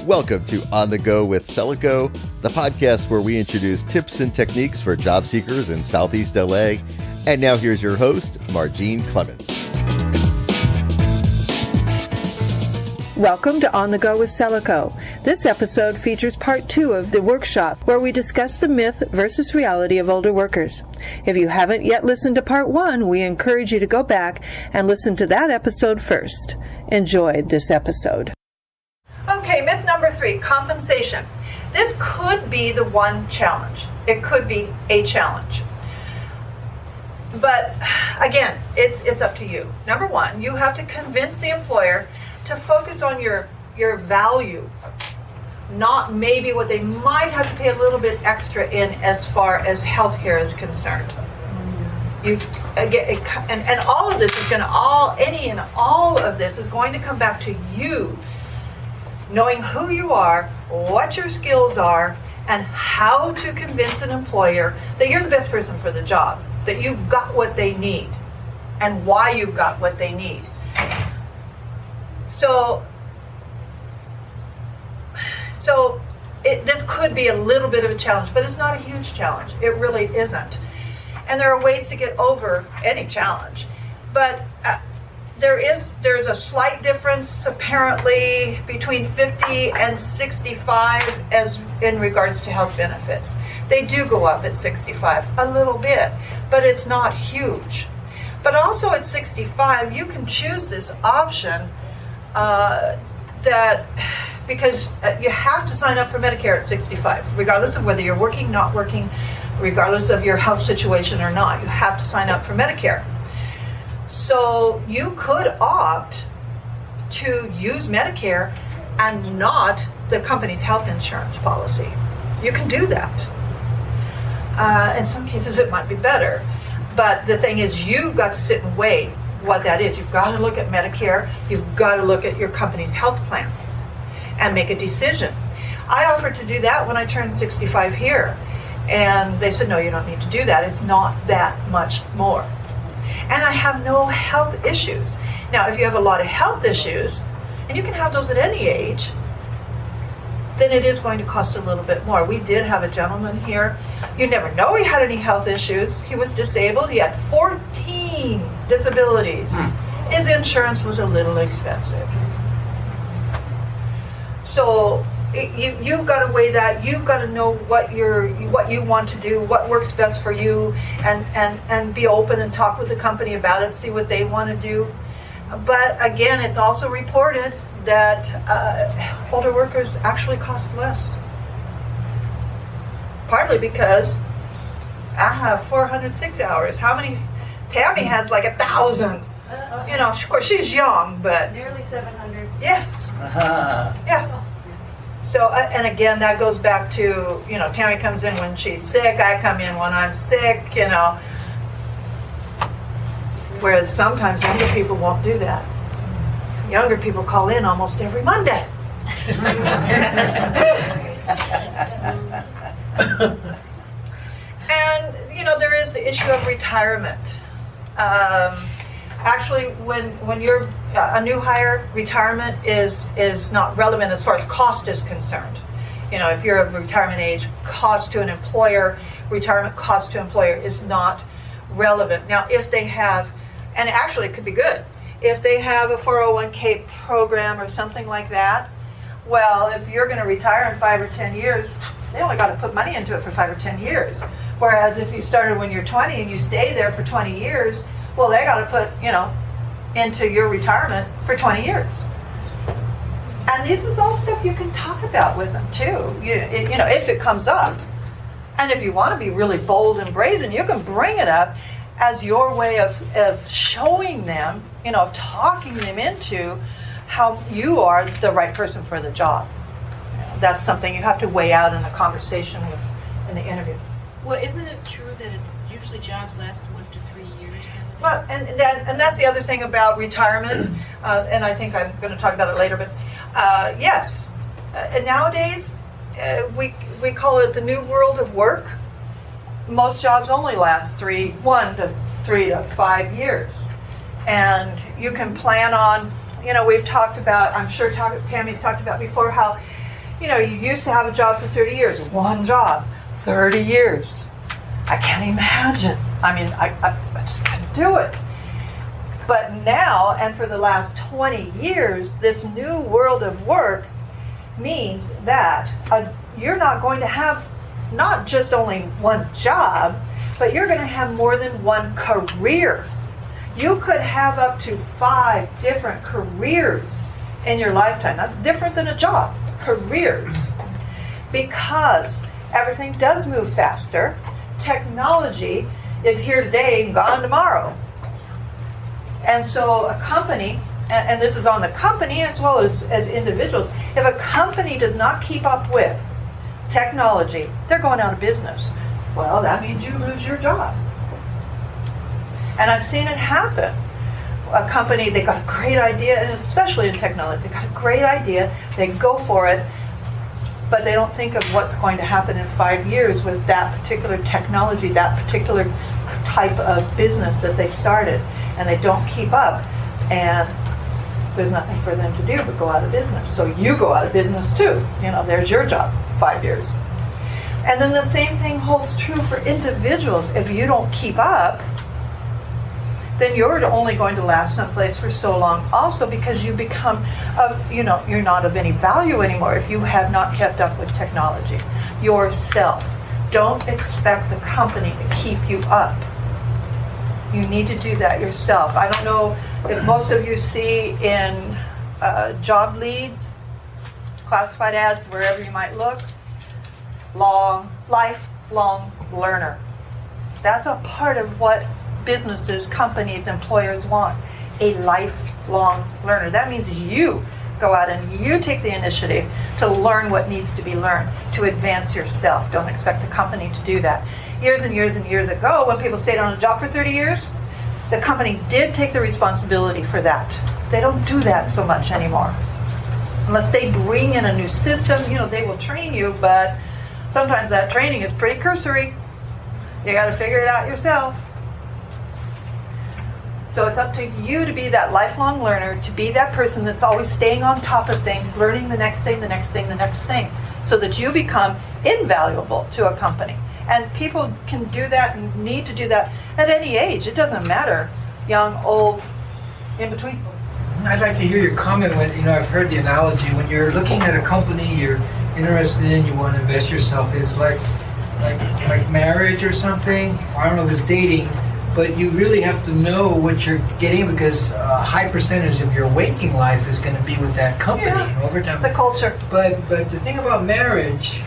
Welcome to On the Go with Celico, the podcast where we introduce tips and techniques for job seekers in Southeast LA. And now here's your host, Margene Clements. Welcome to On the Go with Celico. This episode features part 2 of the workshop where we discuss the myth versus reality of older workers. If you haven't yet listened to part 1, we encourage you to go back and listen to that episode first. Enjoy this episode. Okay, myth number 3, compensation. This could be the one challenge. It could be a challenge. But again, it's up to you. Number 1, you have to convince the employer to focus on your value, not maybe what they might have to pay a little bit extra in as far as healthcare is concerned. And all of this is going to all of this is going to come back to you knowing who you are, what your skills are, and how to convince an employer that you're the best person for the job, that you've got what they need, and why you've got what they need. So this could be a little bit of a challenge, but it's not a huge challenge. It really isn't. And there are ways to get over any challenge. But there's a slight difference apparently between 50 and 65 as in regards to health benefits. They do go up at 65 a little bit, but it's not huge. But also at 65, you can choose this option because you have to sign up for Medicare at 65, regardless of whether you're working, not working, regardless of your health situation or not. You have to sign up for Medicare. So you could opt to use Medicare and not the company's health insurance policy. You can do that. In some cases, it might be better. But the thing is, you've got to sit and weigh what that is. You've got to look at Medicare. You've got to look at your company's health plan and make a decision. I offered to do that when I turned 65 here. And they said, no, you don't need to do that. It's not that much more. And I have no health issues. Now, if you have a lot of health issues, and you can have those at any age, then it is going to cost a little bit more. We did have a gentleman here. You never know he had any health issues. He was disabled. He had 14 disabilities. His insurance was a little expensive. So you've got to weigh that. You've got to know what you want to do, what works best for you, and be open and talk with the company about it, see what they want to do. But again, it's also reported that older workers actually cost less. Partly because I have 406 hours. How many? Tammy has like 1,000. You know, of course she's young, but nearly 700. Yes. Yeah. So, and again, that goes back to, Tammy comes in when she's sick. I come in when I'm sick. Whereas sometimes younger people won't do that. Younger people call in almost every Monday. And, there is the issue of retirement. Actually, when you're a new hire, retirement is not relevant as far as cost is concerned. If you're of retirement age, cost to an employer, retirement cost to employer is not relevant. Now, if they have, and actually it could be good, if they have a 401k program or something like that, well, if you're going to retire in 5 or 10 years, they only got to put money into it for 5 or 10 years. Whereas if you started when you're 20 and you stay there for 20 years, well, they got to put, into your retirement for 20 years. And this is all stuff you can talk about with them too, if it comes up. And if you want to be really bold and brazen, you can bring it up as your way of showing them, of talking them into how you are the right person for the job. That's something you have to weigh out in a conversation in the interview. Well, isn't it true that it's usually jobs last 1 to 3 years? Well, and that's the other thing about retirement, and I think I'm going to talk about it later, but yes, and nowadays we call it the new world of work. Most jobs only last 1 to 3 to 5 years, and you can plan on we've talked about, I'm sure Tammy's talked about before, how, you used to have a job for 30 years. One job, 30 years. I can't imagine. I mean, I just couldn't do it. But now, and for the last 20 years, this new world of work means that you're not going to have not just only one job, but you're going to have more than one career. You could have up to 5 different careers in your lifetime. That's different than a job, careers. Because everything does move faster. Technology is here today and gone tomorrow. And so a company, and this is on the company as well as individuals, if a company does not keep up with technology, they're going out of business. Well, that means you lose your job. And I've seen it happen. A company, they got a great idea, and especially in technology, they got a great idea, they go for it, but they don't think of what's going to happen in 5 years with that particular technology, that particular type of business that they started, and they don't keep up, and there's nothing for them to do but go out of business. So you go out of business too. There's your job, 5 years. And then the same thing holds true for individuals. If you don't keep up, then you're only going to last someplace for so long also, because you become, you're not of any value anymore if you have not kept up with technology. Yourself. Don't expect the company to keep you up. You need to do that yourself. I don't know if most of you see in job leads, classified ads, wherever you might look, lifelong learner. That's a part of what businesses, companies, employers want, a lifelong learner. That means you go out and you take the initiative to learn what needs to be learned, to advance yourself. Don't expect the company to do that. Years and years and years ago, when people stayed on a job for 30 years, the company did take the responsibility for that. They don't do that so much anymore. Unless they bring in a new system, they will train you, but sometimes that training is pretty cursory. You got to figure it out yourself. So it's up to you to be that lifelong learner, to be that person that's always staying on top of things, learning the next thing, the next thing, the next thing, so that you become invaluable to a company. And people can do that and need to do that at any age. It doesn't matter, young, old, in between. I'd like to hear your comment when, I've heard the analogy, when you're looking at a company you're interested in, you want to invest yourself, it's like marriage or something. I don't know if it's dating, but you really have to know what you're getting, because a high percentage of your waking life is going to be with that company over time. The culture. But the thing about marriage,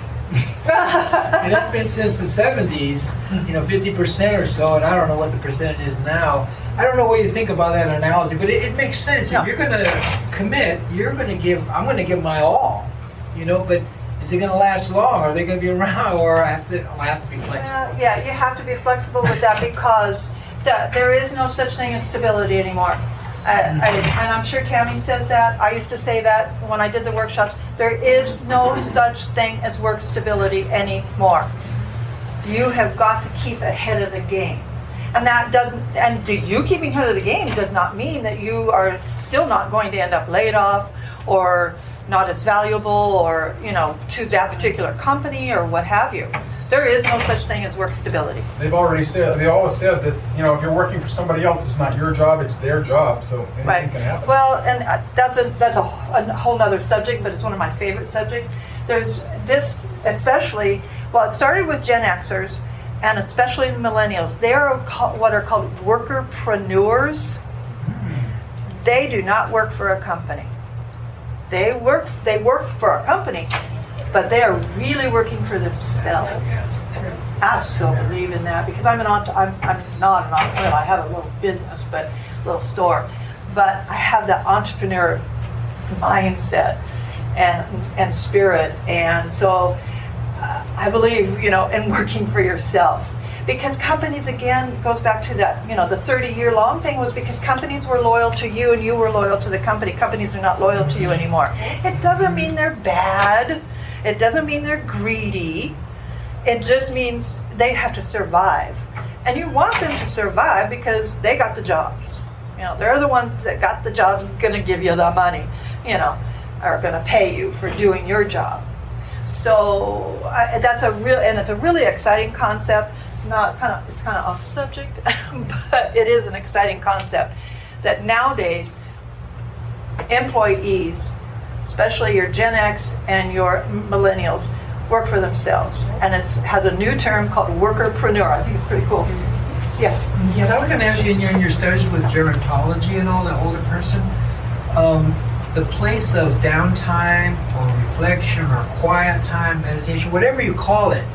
and that's been since the 70s, 50% or so, and I don't know what the percentage is now. I don't know what you think about that analogy, but it makes sense. No. If you're going to commit, I'm going to give my all, but is it going to last long? Are they going to be around, or I have to be flexible? Yeah, you have to be flexible with that, because there is no such thing as stability anymore. And I'm sure Tammy says that. I used to say that when I did the workshops. There is no such thing as work stability anymore. You have got to keep ahead of the game. And you keeping ahead of the game does not mean that you are still not going to end up laid off or not as valuable, or to that particular company or what have you. There is no such thing as work stability. They always said that if you're working for somebody else, it's not your job, it's their job, so anything can happen. Well, and that's a whole other subject, but it's one of my favorite subjects. There's this, especially, it started with Gen Xers, and especially the millennials. They are what are called workerpreneurs. They do not work for a company. They work for a company, but they are really working for themselves. I so believe in that, because I'm not an entrepreneur. I have a little business, but a little store. But I have that entrepreneur mindset and spirit, and so I believe in working for yourself. Because companies, again, goes back to that, the 30-year long thing was because companies were loyal to you and you were loyal to the company. Companies are not loyal to you anymore. It doesn't mean they're bad. It doesn't mean they're greedy. It just means they have to survive. And you want them to survive because they got the jobs. They're the ones that got the jobs, going to give you the money, are going to pay you for doing your job. So it's a really exciting concept. It's kind of off the subject, but it is an exciting concept that nowadays employees, especially your Gen X and your millennials, work for themselves, and it has a new term called workerpreneur. I think it's pretty cool. Yes. Yeah, I was going to ask you in your studies with gerontology and all, that older person, the place of downtime or reflection or quiet time, meditation, whatever you call it,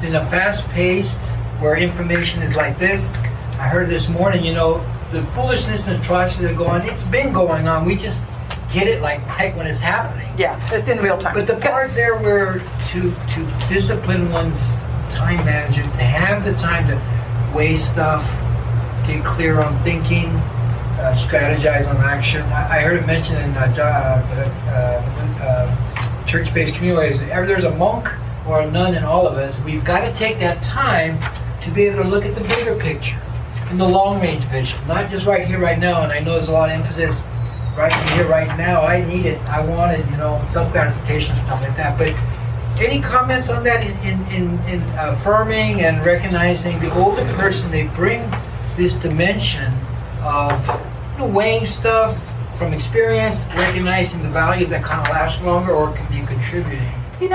in a fast-paced where information is like this. I heard this morning, the foolishness and atrocities that go on, it's been going on. We just get it like right when it's happening. Yeah, it's in real time. But the part there where to discipline one's time management, to have the time to weigh stuff, get clear on thinking, strategize on action. I heard it mentioned in church-based communities, if there's a monk or a nun in all of us, we've got to take that time to be able to look at the bigger picture and the long-range vision, not just right here, right now. And I know there's a lot of emphasis right here, right now. I need it, I want it, self-gratification, stuff like that. But any comments on that in affirming and recognizing the older person? They bring this dimension of weighing stuff from experience, recognizing the values that kind of last longer or can be contributing. I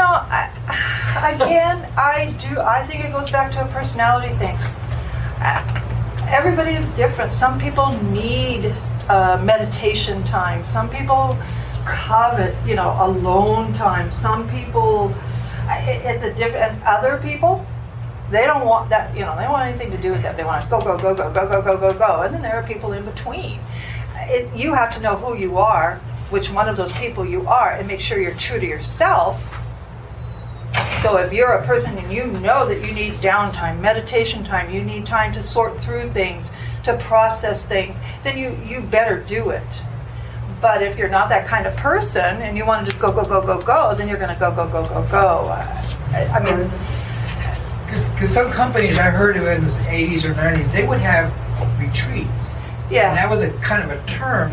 think it goes back to a personality thing. Everybody is different. Some people need meditation time. Some people covet, alone time. Some people, it's a different. And other people, they don't want that. They don't want anything to do with that. They want to go, go, go, go, go, go, go, go, go. And then there are people in between. You have to know who you are, which one of those people you are, and make sure you're true to yourself. So if you're a person and you know that you need downtime, meditation time, you need time to sort through things, to process things, then you better do it. But if you're not that kind of person and you want to just go, go, go, go, go, then you're going to go, go, go, go, go. Because some companies, I heard in the 80s or 90s, they would have retreats. Yeah. And that was a kind of a term,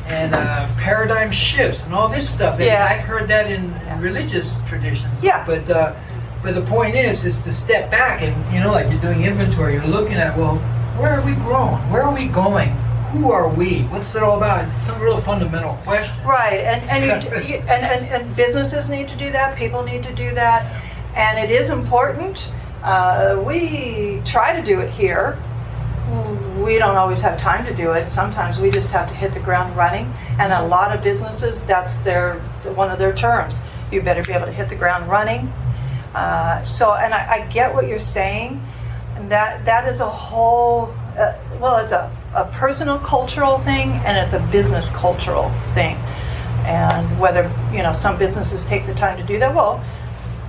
and paradigm shifts and all this stuff. And Yeah. I've heard that in religious traditions. Yeah. But the point is to step back and, like you're doing inventory, you're looking at, well, where are we growing? Where are we going? Who are we? What's it all about? Some real fundamental question. Right, and businesses need to do that. People need to do that, and it is important. We try to do it here. We don't always have time to do it. Sometimes we just have to hit the ground running, and a lot of businesses, that's one of their terms. You better be able to hit the ground running. And I get what you're saying, and that is a whole. It's a personal cultural thing, and it's a business cultural thing. And whether some businesses take the time to do that, well,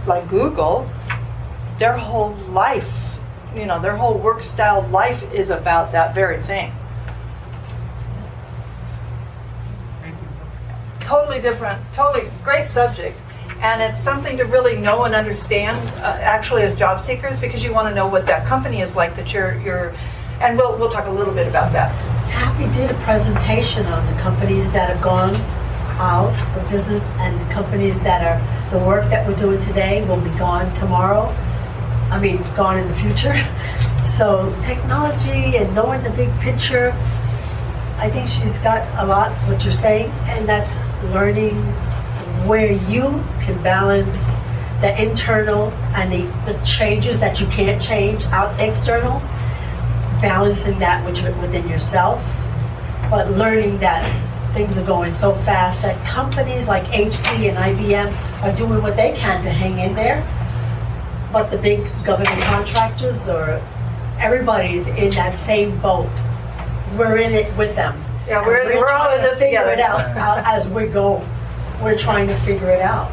like Google, their whole life. Their whole work style life is about that very thing. Thank you. Totally different, totally great subject. And it's something to really know and understand, actually, as job seekers, because you want to know what that company is like that you're and we'll talk a little bit about that. Tappy did a presentation on the companies that have gone out of business and the companies that are, the work that we're doing today will be gone tomorrow. Gone in the future. So technology and knowing the big picture, I think she's got a lot what you're saying, and that's learning where you can balance the internal and the changes that you can't change out external, balancing that within yourself, but learning that things are going so fast that companies like HP and IBM are doing what they can to hang in there. But the big government contractors or everybody's in that same boat. We're in it with them. Yeah, we're all in this together. Figure it out as we go. We're trying to figure it out.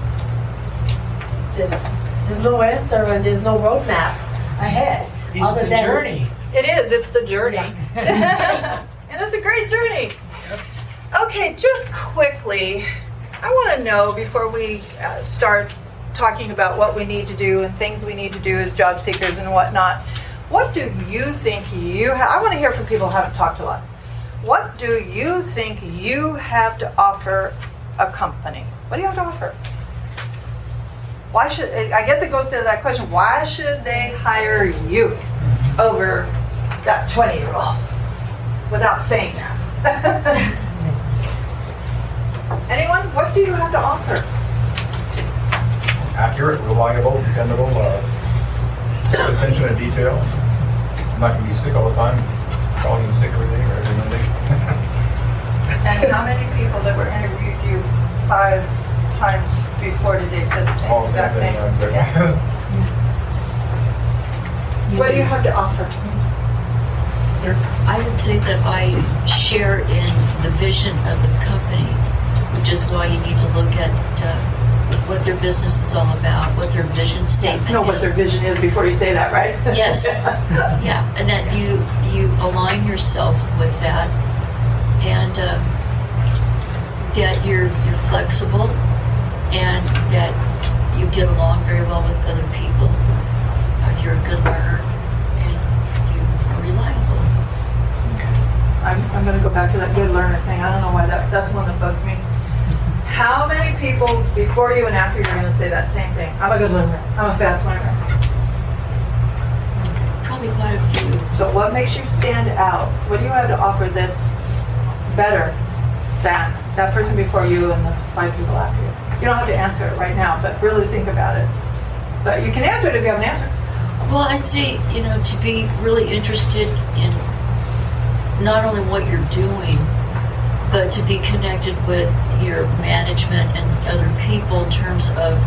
There's no answer and there's no roadmap ahead. It's the journey. It is. It's the journey. Yeah. And it's a great journey. Okay, just quickly, I want to know before we start talking about what we need to do and things we need to do as job seekers and whatnot, what do you think I want to hear from people who haven't talked a lot. What do you think you have to offer a company? What do you have to offer? Why should, I guess it goes to that question, why should they hire you over that 20-year-old without saying that? Anyone? What do you have to offer? Accurate, reliable, dependable, attention to detail. I'm not going to be sick all the time, calling you sick every day or every Monday. And how many people that were interviewed you 5 times before today said the same All the exact same thing. thing? Yeah. What do you have to offer? I would say that I share in the vision of the company, which is why you need to look at what their business is all about, what their vision statement Know what is. their vision is before you say that, right? Yes. Yeah, and that you align yourself with that, and that you're flexible, and that you get along very well with other people. You're a good learner, and you are reliable. I'm going to go back to that good learner thing. I don't know why that's one that bugs me. How many people before you and after you are going to say that same thing? I'm a good learner. I'm a fast learner. Probably quite a few. So what makes you stand out? What do you have to offer that's better than that person before you and the 5 people after you? You don't have to answer it right now, but really think about it. But you can answer it if you have an answer. Well, I'd say, to be really interested in not only what you're doing, but to be connected with your management and other people in terms of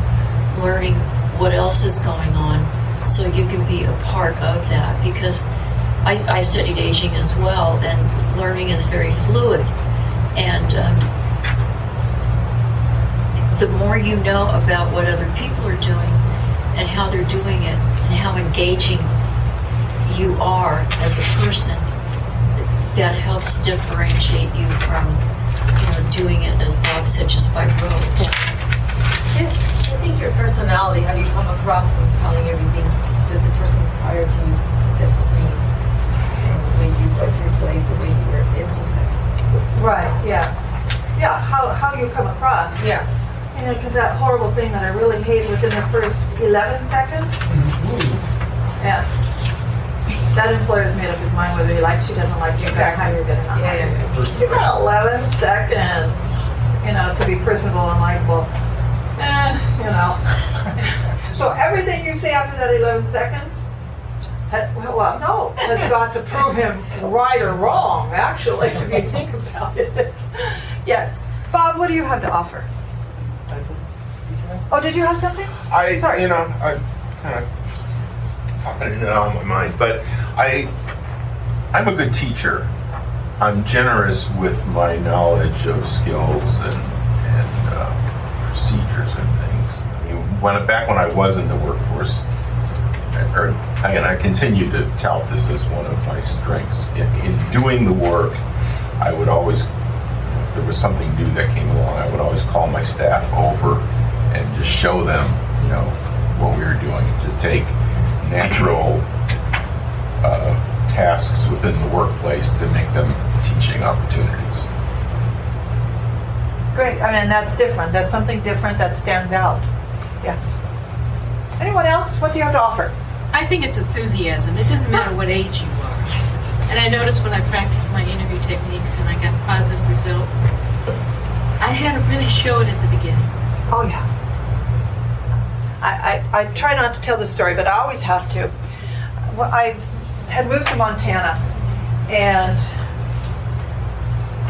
learning what else is going on, so you can be a part of that. Because I studied aging as well, and learning is very fluid. And the more you know about what other people are doing and how they're doing it and how engaging you are as a person, that helps differentiate you from, doing it, as Bob said, just by rote. Yes, I think your personality, how you come across and telling everything that the person prior to you said the same. And the way you articulate, the way you were emphasizing. Right, yeah. Yeah, how you come across. Yeah. Because that horrible thing that I really hate within the first 11 seconds. Yeah. That employer's made up his mind whether he likes you, doesn't like you, Exactly. how you're going to not hire you. First You got 11 seconds, to be personable and likable. So everything you say after that 11 seconds, well, no, has got to prove him right or wrong, actually, if you think about it. Yes. Bob, what do you have to offer? Oh, did you have something? I Sorry. kind of popping in and out of my mind, but I'm a good teacher. I'm generous with my knowledge of skills and procedures and things. I mean, back when I was in the workforce, I continue to tout this as one of my strengths. In doing the work, I would always, if there was something new that came along, I would always call my staff over and just show them, what we were doing, to take natural tasks within the workplace to make them teaching opportunities. Great. I mean, that's different. That's something different that stands out. Yeah. Anyone else? What do you have to offer? I think it's enthusiasm. It doesn't matter what age you are. Yes. And I noticed when I practiced my interview techniques and I got positive results, I had to really show it at the beginning. Oh, yeah. I try not to tell this story, but I always have to. Well, I had moved to Montana and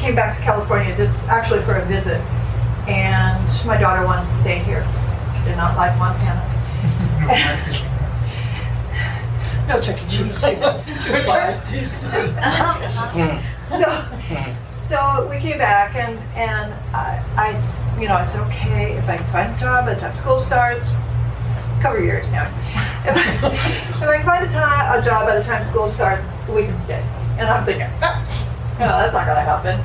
came back to California just actually for a visit. And my daughter wanted to stay here. She did not like Montana. No Chuck E. Cheese. So we came back, and I said, okay, if I can find a job by the time school starts, cover yours now. If I can find a job by the time school starts, we can stay. And I'm thinking, that's not going to happen.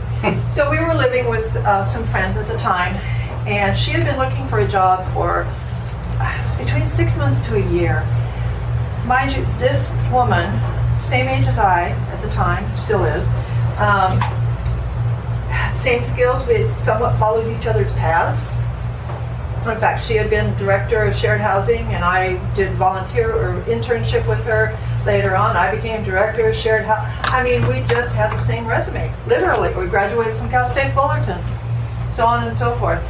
So we were living with some friends at the time, and she had been looking for a job for, it was between 6 months to a year. Mind you, this woman, same age as I at the time, still is, same skills. We had somewhat followed each other's paths. In fact, she had been director of shared housing, and I did volunteer or internship with her. Later on, I became director of shared housing. I mean, we just had the same resume. Literally, we graduated from Cal State Fullerton, so on and so forth.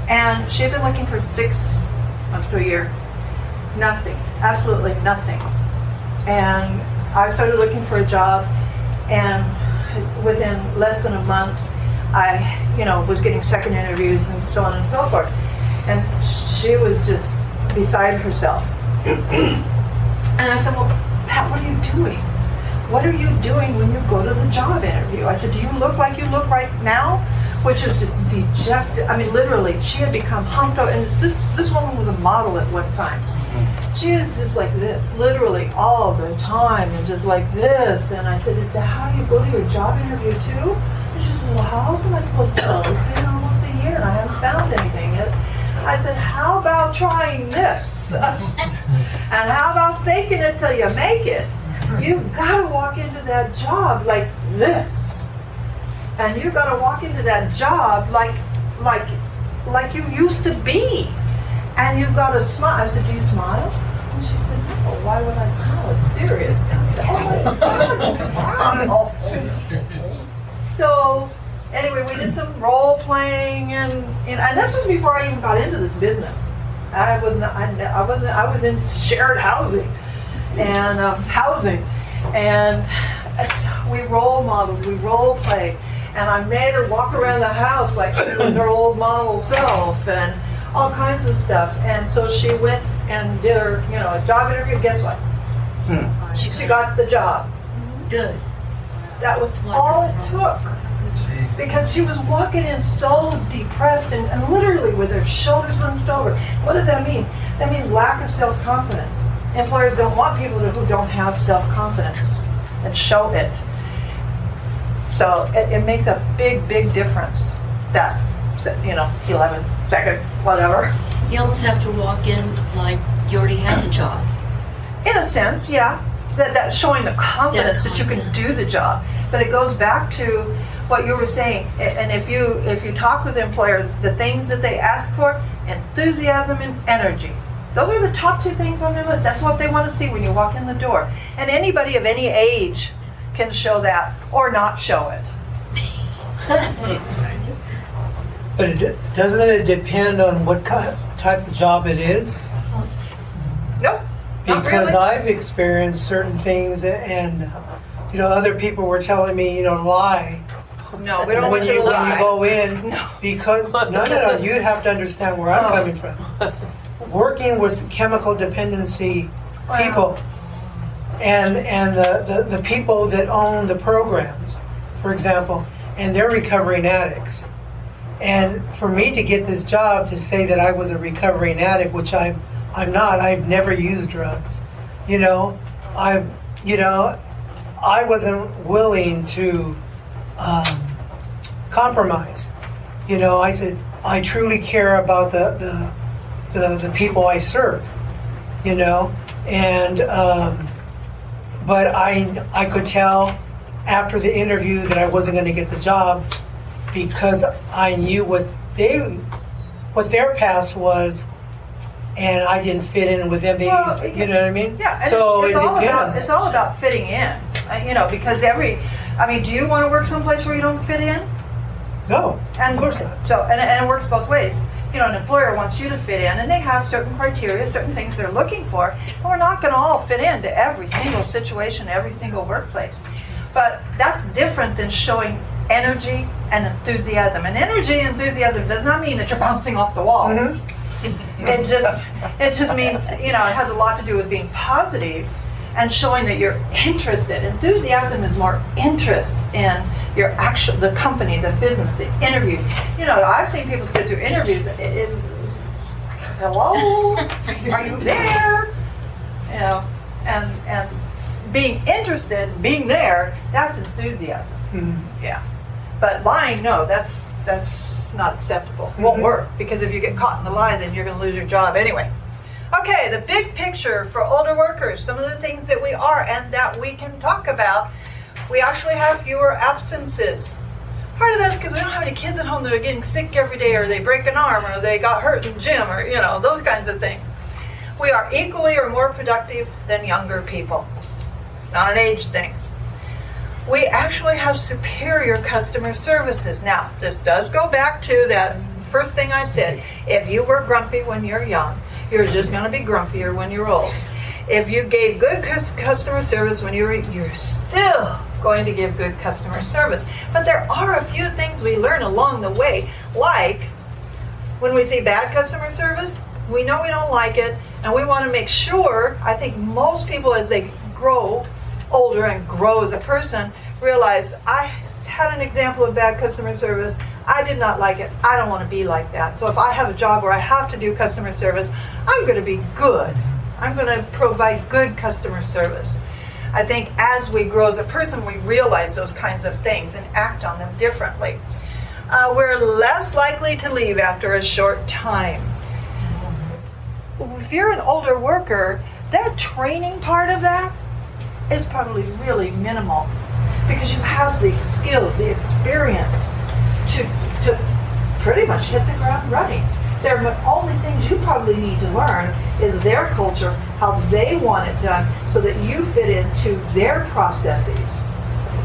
And she had been looking for 6 months to a year. Nothing, absolutely nothing. And I started looking for a job, and within less than a month, I, was getting second interviews and so on and so forth. And she was just beside herself. And I said, well, Pat, what are you doing? What are you doing when you go to the job interview? I said, do you look like you look right now? Which is just dejected. I mean, literally, she had become humped over. And this woman was a model at one time. She was just like this, literally all the time, and just like this. And I said, is that how you go to your job interview too? And she said, well, how else am I supposed to go? It's been almost a year and I haven't found anything yet. I said, how about trying this? And how about faking it till you make it? You've got to walk into that job like this. And you've got to walk into that job like you used to be. And you've got to smile. I said, do you smile? And she said, no, why would I smile? It's serious. And I said, oh my God, wow. So anyway, we did some role playing, and this was before I even got into this business. I was in shared housing and we role modeled, we role played, and I made her walk around the house like she was her old model self and all kinds of stuff. And so she went and did her, a job interview. Guess what? She got the job. Good. That was all it took. Because she was walking in so depressed and literally with her shoulders hunched over. What does that mean? That means lack of self-confidence. Employers don't want people who don't have self-confidence and show it. So it makes a big, big difference. That, 11-second, whatever. You almost have to walk in like you already have a job. In a sense, yeah. That showing the confidence that you can do the job. But it goes back to what you were saying. And if you talk with employers, the things that they ask for, enthusiasm and energy. Those are the top 2 things on their list. That's what they want to see when you walk in the door. And anybody of any age can show that or not show it. But doesn't it depend on what type of job it is? Nope. Because really. I've experienced certain things, and other people were telling me, lie. No, we don't want you to lie. When you go in, because no, you have to understand where I'm coming from. Working with chemical dependency people, and the people that own the programs, for example, and they're recovering addicts. And for me to get this job, to say that I was a recovering addict, which I'm not. I've never used drugs. I wasn't willing to compromise. I said, I truly care about the people I serve. And but I could tell after the interview that I wasn't going to get the job, because I knew what their past was, and I didn't fit in with them. You know what I mean? Yeah. And so it's all about fitting in. Because do you want to work someplace where you don't fit in? No, of course not. So and it works both ways. An employer wants you to fit in, and they have certain criteria, certain things they're looking for, and we're not going to all fit into every single situation, every single workplace. But that's different than showing energy and enthusiasm. And energy and enthusiasm does not mean that you're bouncing off the walls. Mm-hmm. It just means, it has a lot to do with being positive and showing that you're interested. Enthusiasm is more interest in the company, the business, the interview. I've seen people sit through interviews. It's hello, are you there? And being interested, being there, that's enthusiasm. Mm-hmm. Yeah. But lying, no, that's not acceptable. It won't work, because if you get caught in the lie, then you're going to lose your job anyway. Okay, the big picture for older workers, some of the things that we are and that we can talk about. We actually have fewer absences. Part of that's because we don't have any kids at home that are getting sick every day, or they break an arm, or they got hurt in the gym, or those kinds of things. We are equally or more productive than younger people. It's not an age thing. We actually have superior customer services. Now, this does go back to that first thing I said. If you were grumpy when you're young, you're just going to be grumpier when you're old. If you gave good customer service when you're still going to give good customer service. But there are a few things we learn along the way, like when we see bad customer service, we know we don't like it, and we want to make sure, I think most people as they grow older and grow as a person realize, I had an example of bad customer service, I did not like it, I don't want to be like that. So if I have a job where I have to do customer service, I'm going to be good. I'm going to provide good customer service. I think as we grow as a person, we realize those kinds of things and act on them differently. We're less likely to leave after a short time. If you're an older worker, that training part of that is probably really minimal, because you have the skills, the experience to pretty much hit the ground running. The only things you probably need to learn is their culture, how they want it done, so that you fit into their processes.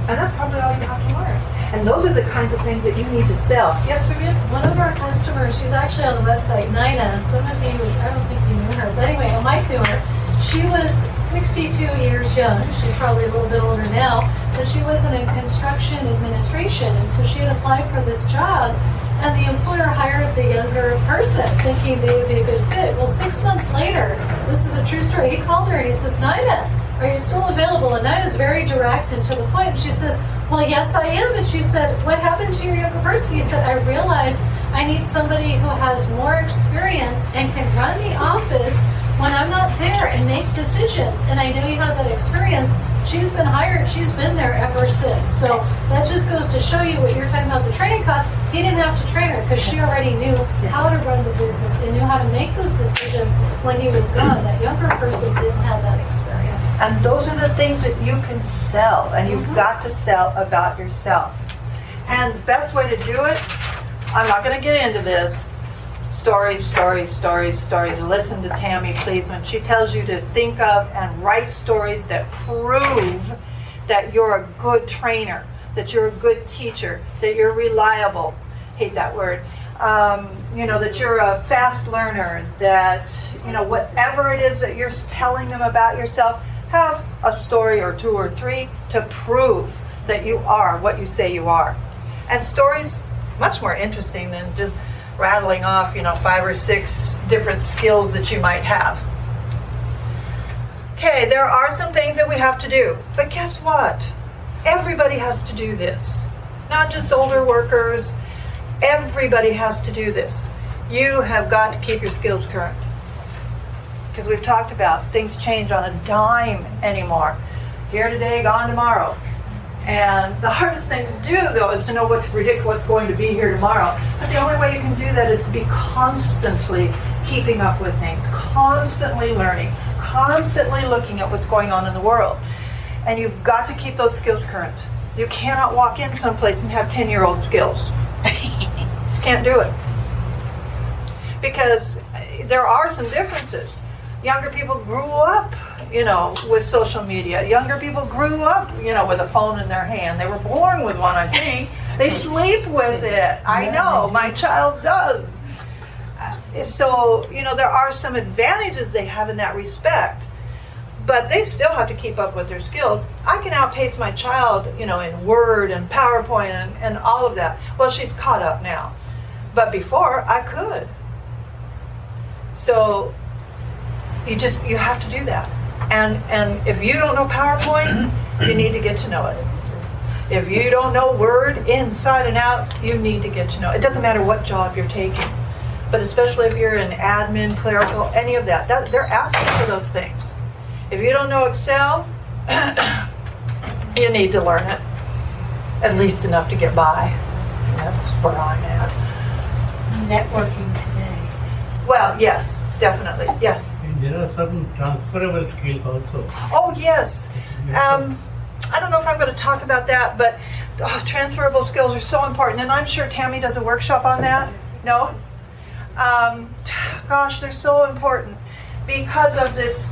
And that's probably all you have to learn. And those are the kinds of things that you need to sell. Yes, Vivian? One of our customers, she's actually on the website, Nina. Some of you, I don't think you knew her, but anyway, I might know her. She was 62 years young. She's probably a little bit older now, but she was in construction administration, and so she had applied for this job, and the employer hired the younger person, thinking they would be a good fit. Well, 6 months later, this is a true story, he called her and he says, Nina, are you still available? And Nina's very direct and to the point, and she says, well, yes, I am. And she said, what happened to your younger person? He said, I realized I need somebody who has more experience and can run the office when I'm not there and make decisions. And I know you have that experience. She's been hired. She's been there ever since. So that just goes to show you what you're talking about, the training costs. He didn't have to train her because she already knew how to run the business and knew how to make those decisions when he was gone. That younger person didn't have that experience. And those are the things that you can sell, and you've got to sell about yourself. And the best way to do it, I'm not going to get into this, stories. Listen to Tammy, please, when she tells you to think of and write stories that prove that you're a good trainer, that you're a good teacher, that you're reliable. Hate that word. That you're a fast learner, that, whatever it is that you're telling them about yourself, have a story or two or three to prove that you are what you say you are. And stories, much more interesting than just rattling off, 5 or 6 different skills that you might have. Okay, there are some things that we have to do. But guess what? Everybody has to do this. Not just older workers. Everybody has to do this. You have got to keep your skills current. Because we've talked about things change on a dime anymore. Here today, gone tomorrow. And the hardest thing to do, though, is to know what to predict what's going to be here tomorrow. But the only way you can do that is to be constantly keeping up with things, constantly learning, constantly looking at what's going on in the world. And you've got to keep those skills current. You cannot walk in someplace and have 10-year-old skills. Just can't do it. Because there are some differences. Younger people grew up, with social media. Younger people grew up, with a phone in their hand. They were born with one, I think. They sleep with it. I know, my child does. So, there are some advantages they have in that respect. But they still have to keep up with their skills. I can outpace my child, in Word and PowerPoint and all of that. Well, she's caught up now. But before, I could. So you have to do that. And if you don't know PowerPoint, you need to get to know it. If you don't know Word inside and out, you need to get to know it. It doesn't matter what job you're taking. But especially if you're in admin, clerical, any of that they're asking for those things. If you don't know Excel, you need to learn it. At least enough to get by. That's where I'm at. Networking today. Well, yes, definitely. Yes. And there are some transferable skills also. Oh, yes. I don't know if I'm going to talk about that, but transferable skills are so important, and I'm sure Tammy does a workshop on that. No? Gosh, they're so important because of this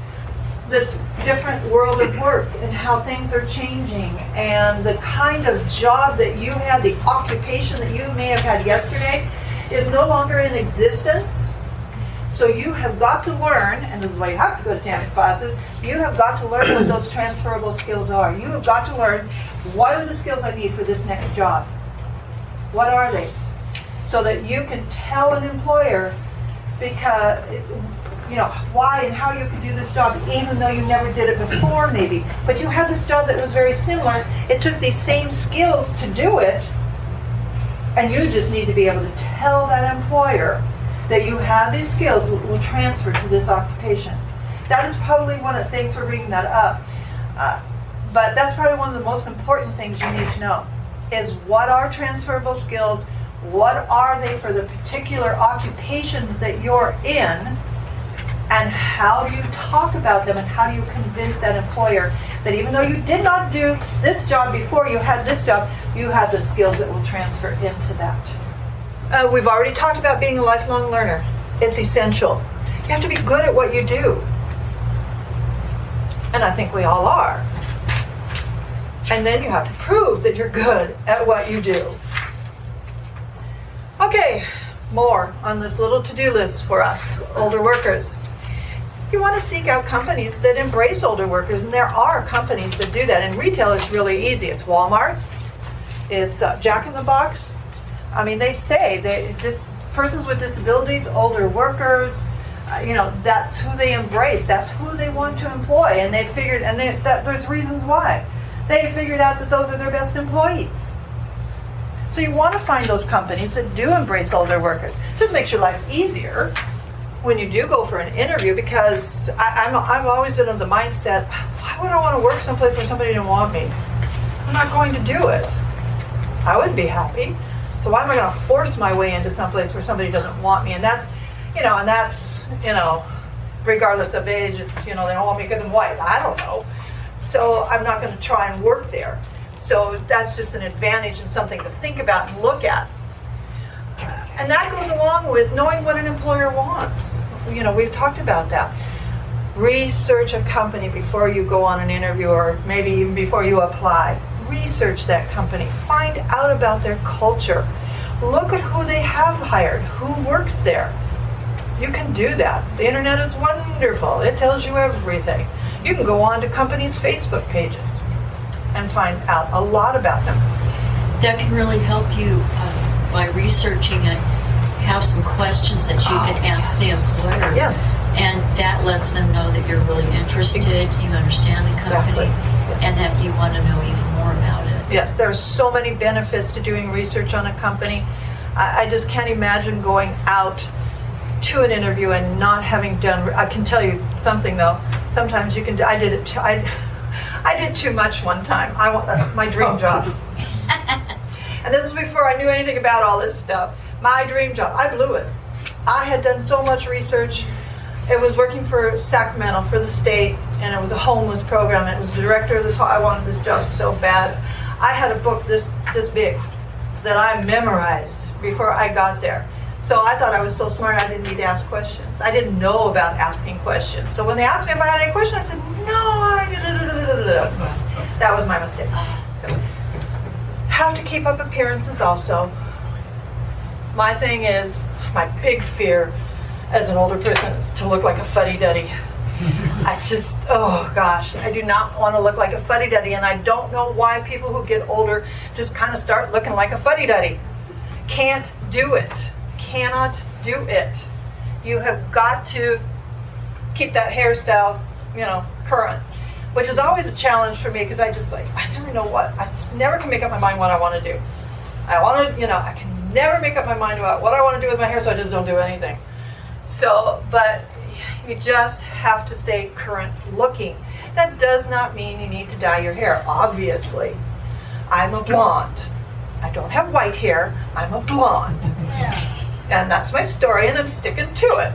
different world of work and how things are changing, and the kind of job that you had, the occupation that you may have had yesterday is no longer in existence. So you have got to learn, and this is why you have to go to Tammy's classes, you have got to learn what those transferable skills are. You have got to learn, what are the skills I need for this next job? What are they? So that you can tell an employer because, why and how you can do this job even though you never did it before maybe. But you had this job that was very similar. It took these same skills to do it, and you just need to be able to tell that employer that you have these skills will transfer to this occupation. That is probably one of the things for bringing that up. But that's probably one of the most important things you need to know is what are transferable skills, what are they for the particular occupations that you're in, and how do you talk about them, and how do you convince that employer that even though you did not do this job before you had this job, you have the skills that will transfer into that. We've already talked about being a lifelong learner. It's essential. You have to be good at what you do. And I think we all are. And then you have to prove that you're good at what you do. Okay, more on this little to-do list for us older workers. You want to seek out companies that embrace older workers, and there are companies that do that. In retail, it's really easy. It's Walmart. It's Jack in the Box. I mean, they say persons with disabilities, older workers, that's who they embrace. That's who they want to employ, and they figured, there's reasons why. They figured out that those are their best employees. So you want to find those companies that do embrace older workers. Just makes your life easier when you do go for an interview, because I've always been of the mindset, why would I want to work someplace where somebody didn't want me? I'm not going to do it. I wouldn't be happy. So why am I going to force my way into someplace where somebody doesn't want me? And that's, regardless of age, it's, they don't want me because I'm white. I don't know. So I'm not going to try and work there. So that's just an advantage and something to think about and look at. And that goes along with knowing what an employer wants. We've talked about that. Research a company before you go on an interview, or maybe even before you apply. Research that company. Find out about their culture. Look at who they have hired, who works there. You can do that. The internet is wonderful. It tells you everything. You can go on to companies' Facebook pages and find out a lot about them. That can really help you by researching it. Have some questions that you can ask the employer. Yes. And that lets them know that you're really interested, you understand the company, Yes. and that you want to know even more about it. Yes, there are so many benefits to doing research on a company. I just can't imagine going out to an interview and not having done. I can tell you something though. Sometimes you can. I did it. I did too much one time. I want my dream job. And this is before I knew anything about all this stuff. My dream job. I blew it. I had done so much research. It was working for Sacramento, for the state, and it was a homeless program. It was the director of this. I wanted this job so bad. I had a book this big that I memorized before I got there. So I thought I was so smart I didn't need to ask questions. I didn't know about asking questions. So when they asked me if I had any questions, I said, no, that was my mistake. So have to keep up appearances also. My thing is, my big fear as an older person is to look like a fuddy-duddy. I just, oh gosh, I do not want to look like a fuddy-duddy, and I don't know why people who get older just kind of start looking like a fuddy-duddy. Can't do it. Cannot do it. You have got to keep that hairstyle, current, which is always a challenge for me because I never know I just never can make up my mind what I want to do. I can never make up my mind about what I want to do with my hair, so I just don't do anything. So, but you just have to stay current looking. That does not mean you need to dye your hair, obviously. I'm a blonde. I don't have white hair. I'm a blonde. Yeah. And that's my story, and I'm sticking to it.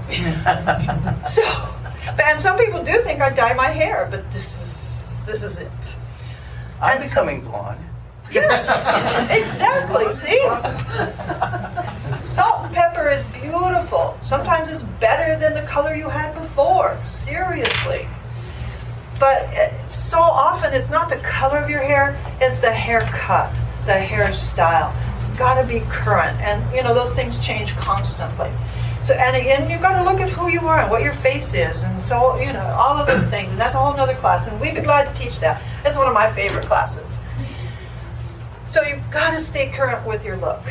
And some people do think I dye my hair, but this is it. I'm becoming blonde. Yes, exactly. See? Salt and pepper is beautiful. Sometimes it's better than the color you had before. Seriously. But so often it's not the color of your hair, it's the haircut, the hairstyle. It's got to be current. And, those things change constantly. So, and again, you've got to look at who you are and what your face is. And so, all of those things. And that's a whole other class. And we'd be glad to teach that. It's one of my favorite classes. So you've got to stay current with your look.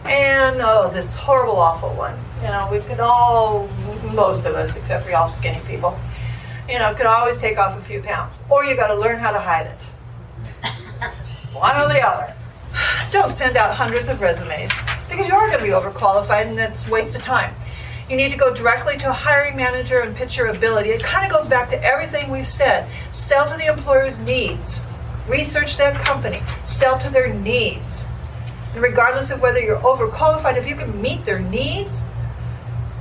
And, this horrible, awful one. We could all, most of us, except for y'all skinny people, could always take off a few pounds. Or you got to learn how to hide it. One or the other. Don't send out hundreds of resumes, because you are going to be overqualified and it's a waste of time. You need to go directly to a hiring manager and pitch your ability. It kind of goes back to everything we've said. Sell to the employer's needs. Research that company. Sell to their needs. And regardless of whether you're overqualified, if you can meet their needs,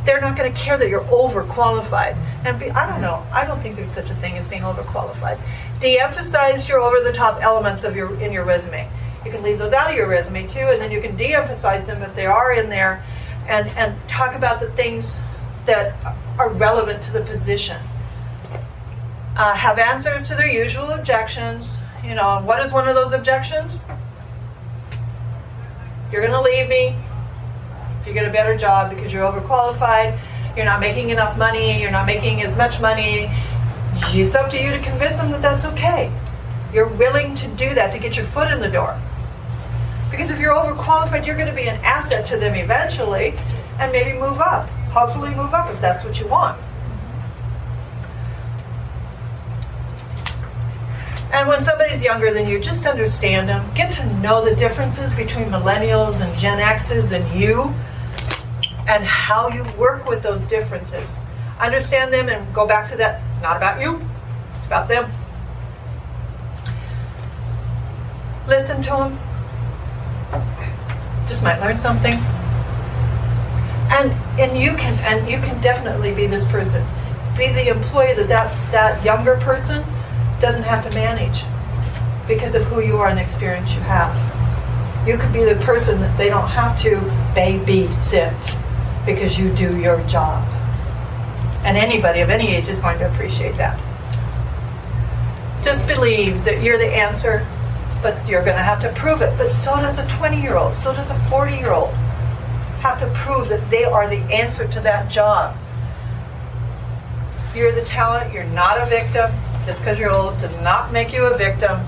they're not going to care that you're overqualified. And I don't think there's such a thing as being overqualified. De-emphasize your over-the-top elements in your resume. You can leave those out of your resume too, and then you can de-emphasize them if they are in there, and talk about the things that are relevant to the position. Have answers to their usual objections. What is one of those objections? You're going to leave me if you get a better job because you're overqualified, you're not making enough money, you're not making as much money. It's up to you to convince them that that's okay. You're willing to do that to get your foot in the door. Because if you're overqualified, you're going to be an asset to them eventually and maybe move up. Hopefully move up if that's what you want. And when somebody's younger than you, just understand them. Get to know the differences between millennials and Gen X's and you, and how you work with those differences. Understand them and go back to that. It's not about you, it's about them. Listen to them. Just might learn something. And you can definitely be this person. Be the employee that younger person doesn't have to manage because of who you are and the experience you have. You could be the person that they don't have to babysit because you do your job. And anybody of any age is going to appreciate that. Just believe that you're the answer, but you're going to have to prove it. But so does a 20-year-old, so does a 40-year-old. Have to prove that they are the answer to that job. You're the talent, you're not a victim. Just because you're old does not make you a victim.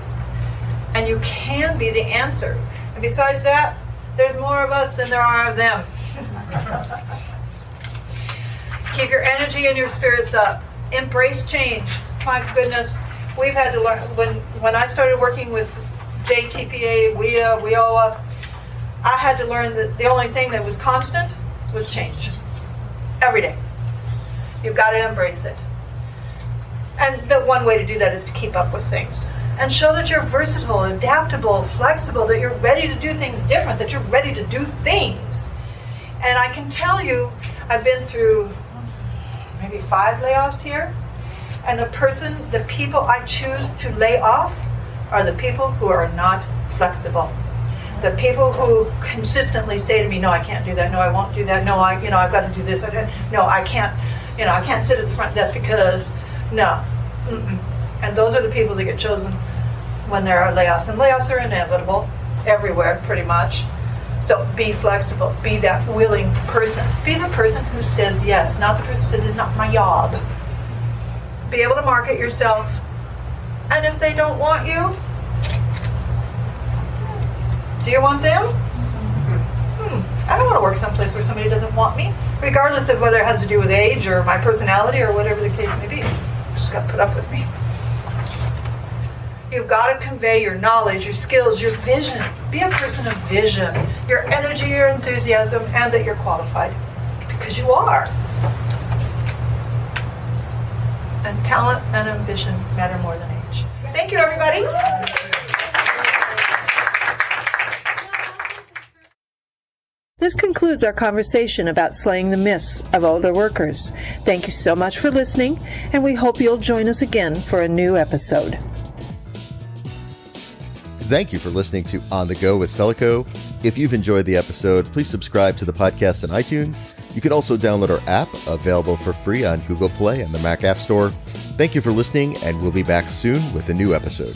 And you can be the answer. And besides that, there's more of us than there are of them. Keep your energy and your spirits up. Embrace change. My goodness, we've had to learn. When I started working with JTPA, WIOA, I had to learn that the only thing that was constant was change. Every day. You've got to embrace it. And the one way to do that is to keep up with things. And show that you're versatile, adaptable, flexible, that you're ready to do things different, that you're ready to do things. And I can tell you, I've been through maybe 5 layoffs here. And the people I choose to lay off are the people who are not flexible. The people who consistently say to me, no, I can't do that, no, I won't do that, no, I've got to do this, no, I can't, I can't sit at the front desk because, no. Mm-mm. And those are the people that get chosen when there are layoffs. And layoffs are inevitable everywhere, pretty much. So be flexible. Be that willing person. Be the person who says yes, not the person who says it's not my job. Be able to market yourself. And if they don't want you, do you want them? I don't want to work someplace where somebody doesn't want me, regardless of whether it has to do with age or my personality or whatever the case may be. Just got to put up with me. You've got to convey your knowledge, your skills, your vision. Be a person of vision, your energy, your enthusiasm, and that you're qualified. Because you are. And talent and ambition matter more than age. Thank you, everybody. This concludes our conversation about slaying the myths of older workers. Thank you so much for listening, and we hope you'll join us again for a new episode. Thank you for listening to On the Go with Celico. If you've enjoyed the episode, please subscribe to the podcast on iTunes. You can also download our app, available for free on Google Play and the Mac App Store. Thank you for listening, and we'll be back soon with a new episode.